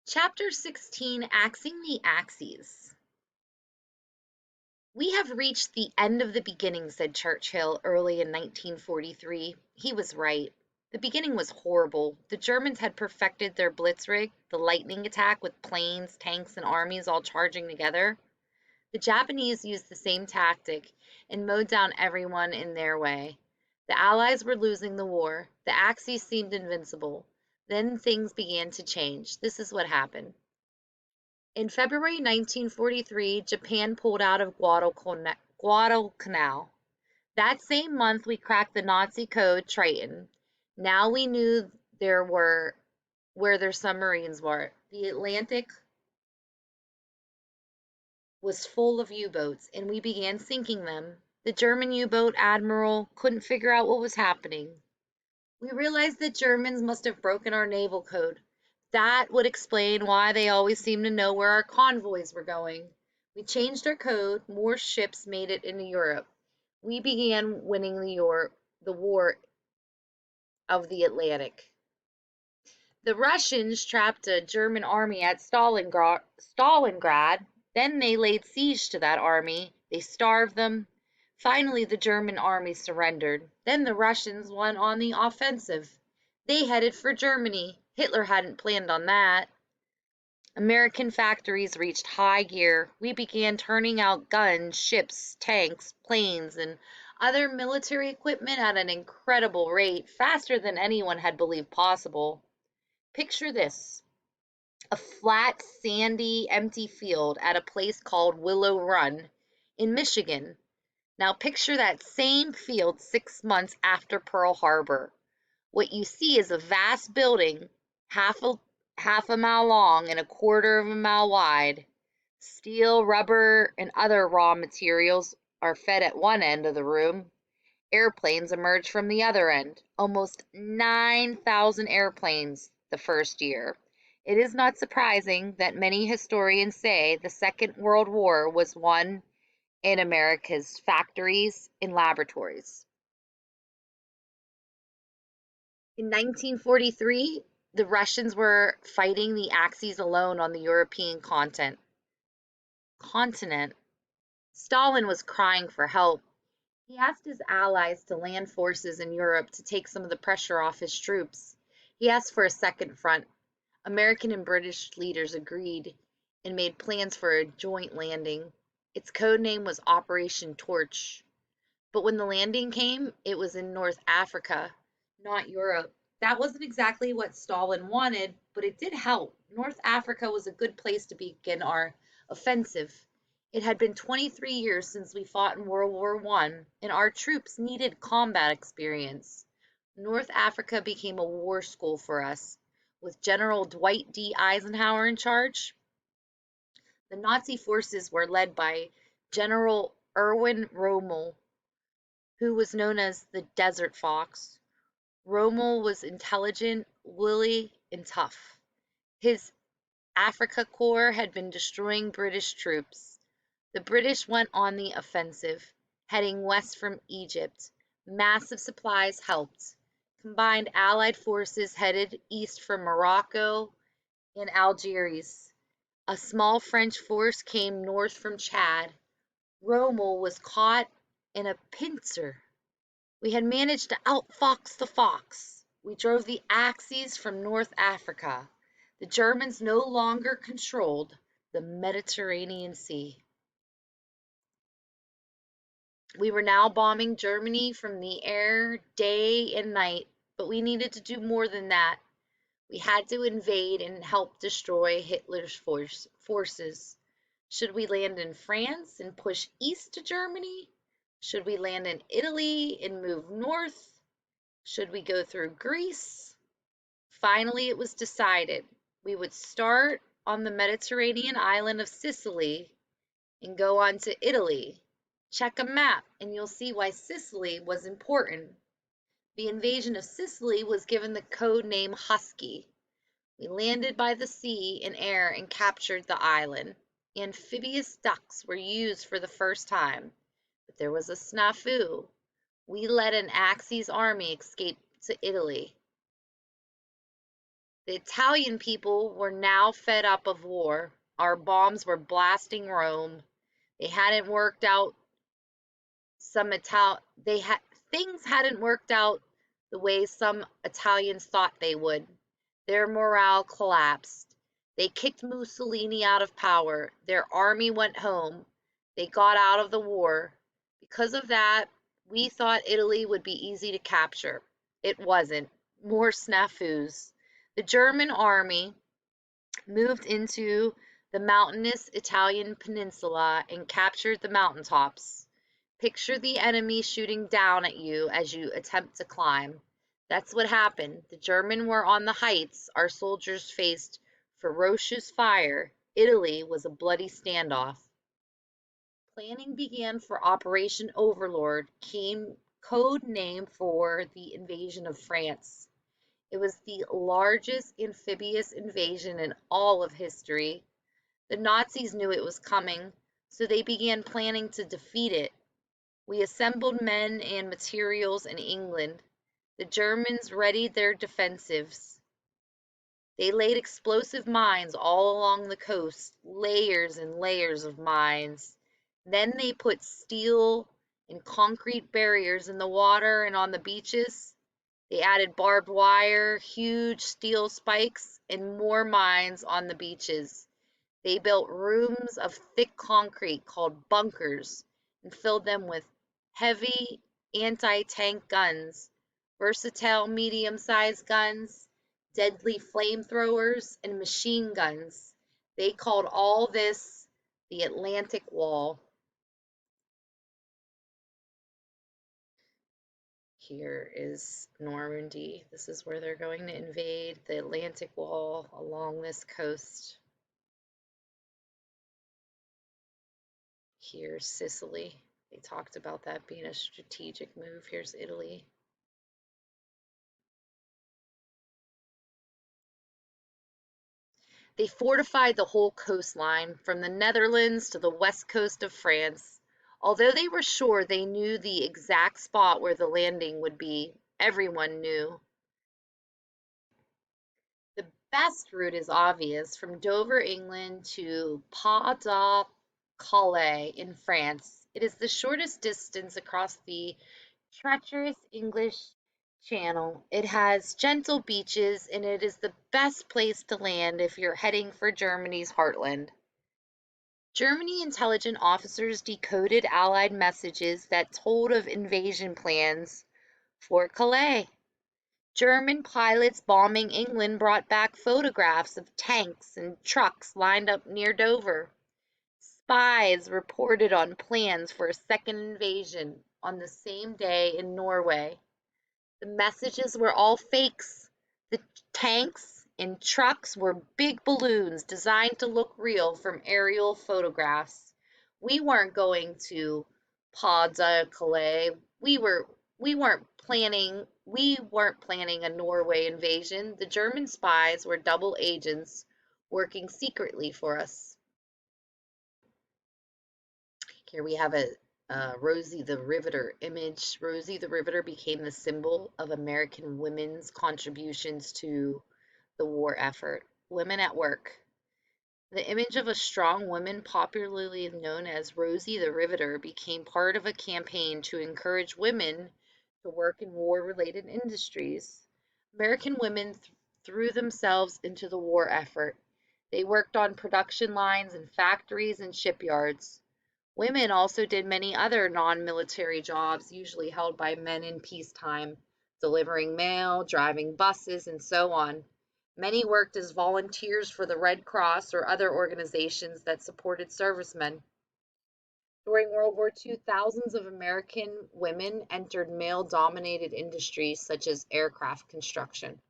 Chapter 16, Axing the Axes. We have reached the end of the beginning, said Churchill early in 1943. He was right. The beginning was horrible. The Germans had perfected their Blitzkrieg, the lightning attack with planes, tanks, and armies all charging together. The Japanese used the same tactic and mowed down everyone in their way. The Allies were losing the war. The Axis seemed invincible. Then things began to change. This is what happened. In February 1943, Japan pulled out of Guadalcanal. That same month, we cracked the Nazi code Triton. Now we knew there were where their submarines were. The Atlantic was full of U-boats, and we began sinking them. The German U-boat admiral couldn't figure out what was happening. We realized that Germans must have broken our naval code. That would explain why they always seemed to know where our convoys were going. We changed our code. More ships made it into Europe. We began winning the war of the Atlantic. The Russians trapped a German army at Stalingrad. Then they laid siege to that army. They starved them. Finally, the German army surrendered. Then the Russians went on the offensive. They headed for Germany. Hitler hadn't planned on that. American factories reached high gear. We began turning out guns, ships, tanks, planes, and other military equipment at an incredible rate, faster than anyone had believed possible. Picture this: a flat, sandy, empty field at a place called Willow Run in Michigan. Now picture that same field 6 months after Pearl Harbor. What you see is a vast building, half a half a mile long and a quarter of a mile wide. Steel, rubber, and other raw materials are fed at one end of the room. Airplanes emerge from the other end. Almost 9,000 airplanes the first year. It is not surprising that many historians say the Second World War was won in America's factories and laboratories. In 1943, the Russians were fighting the Axis alone on the European continent. Stalin was crying for help. He asked his allies to land forces in Europe to take some of the pressure off his troops. He asked for a second front. American and British leaders agreed and made plans for a joint landing. Its code name was Operation Torch. But when the landing came, it was in North Africa, not Europe. That wasn't exactly what Stalin wanted, but it did help. North Africa was a good place to begin our offensive. It had been 23 years since we fought in World War I, and our troops needed combat experience. North Africa became a war school for us. With General Dwight D. Eisenhower in charge, the Nazi forces were led by General Erwin Rommel, who was known as the Desert Fox. Rommel was intelligent, wily, and tough. His Afrika Korps had been destroying British troops. The British went on the offensive, heading west from Egypt. Massive supplies helped. Combined Allied forces headed east from Morocco and Algiers. A small French force came north from Chad. Rommel was caught in a pincer. We had managed to outfox the fox. We drove the Axis from North Africa. The Germans no longer controlled the Mediterranean Sea. We were now bombing Germany from the air day and night, but we needed to do more than that. We had to invade and help destroy Hitler's forces. Should we land in France and push east to Germany? Should we land in Italy and move north? Should we go through Greece? Finally, it was decided we would start on the Mediterranean island of Sicily and go on to Italy. Check a map and you'll see why Sicily was important. The invasion of Sicily was given the code name Husky. We landed by the sea and air and captured the island. Amphibious ducks were used for the first time, but there was a snafu. We let an Axis army escape to Italy. The Italian people were now fed up of war. Our bombs were blasting Rome. They hadn't worked out some Ital they had things hadn't worked out the way some Italians thought they would. Their morale collapsed. They kicked Mussolini out of power. Their army went home. They got out of the war. Because of that, we thought Italy would be easy to capture. It wasn't. More snafus. The German army moved into the mountainous Italian peninsula and captured the mountaintops. Picture the enemy shooting down at you as you attempt to climb. That's what happened. The Germans were on the heights. Our soldiers faced ferocious fire. Italy was a bloody standoff. Planning began for Operation Overlord, code name for the invasion of France. It was the largest amphibious invasion in all of history. The Nazis knew it was coming, so they began planning to defeat it. We assembled men and materials in England. The Germans readied their defensives. They laid explosive mines all along the coast, layers and layers of mines. Then they put steel and concrete barriers in the water and on the beaches. They added barbed wire, huge steel spikes, and more mines on the beaches. They built rooms of thick concrete called bunkers and filled them with heavy anti-tank guns, versatile medium-sized guns, deadly flamethrowers, and machine guns. They called all this the Atlantic Wall. Here is Normandy. This is where they're going to invade the Atlantic Wall along this coast. Here's Sicily. They talked about that being a strategic move. Here's Italy. They fortified the whole coastline, from the Netherlands to the west coast of France. Although they were sure they knew the exact spot where the landing would be, everyone knew. The best route is obvious, from Dover, England to Pas de Calais in France. It is the shortest distance across the treacherous English Channel. It has gentle beaches, and it is the best place to land if you're heading for Germany's heartland. Germany intelligence officers decoded Allied messages that told of invasion plans for Calais. German pilots bombing England brought back photographs of tanks and trucks lined up near Dover. Spies reported on plans for a second invasion on the same day in Norway. The messages were all fakes. The tanks and trucks were big balloons designed to look real from aerial photographs. We weren't going to Pas de Calais. We weren't planning a Norway invasion. The German spies were double agents working secretly for us. Here we have a Rosie the Riveter image. Rosie the Riveter became the symbol of American women's contributions to the war effort. Women at work. The image of a strong woman, popularly known as Rosie the Riveter, became part of a campaign to encourage women to work in war-related industries. American women threw themselves into the war effort. They worked on production lines in factories and shipyards. Women also did many other non-military jobs, usually held by men in peacetime, delivering mail, driving buses, and so on. Many worked as volunteers for the Red Cross or other organizations that supported servicemen. During World War II, thousands of American women entered male-dominated industries such as aircraft construction.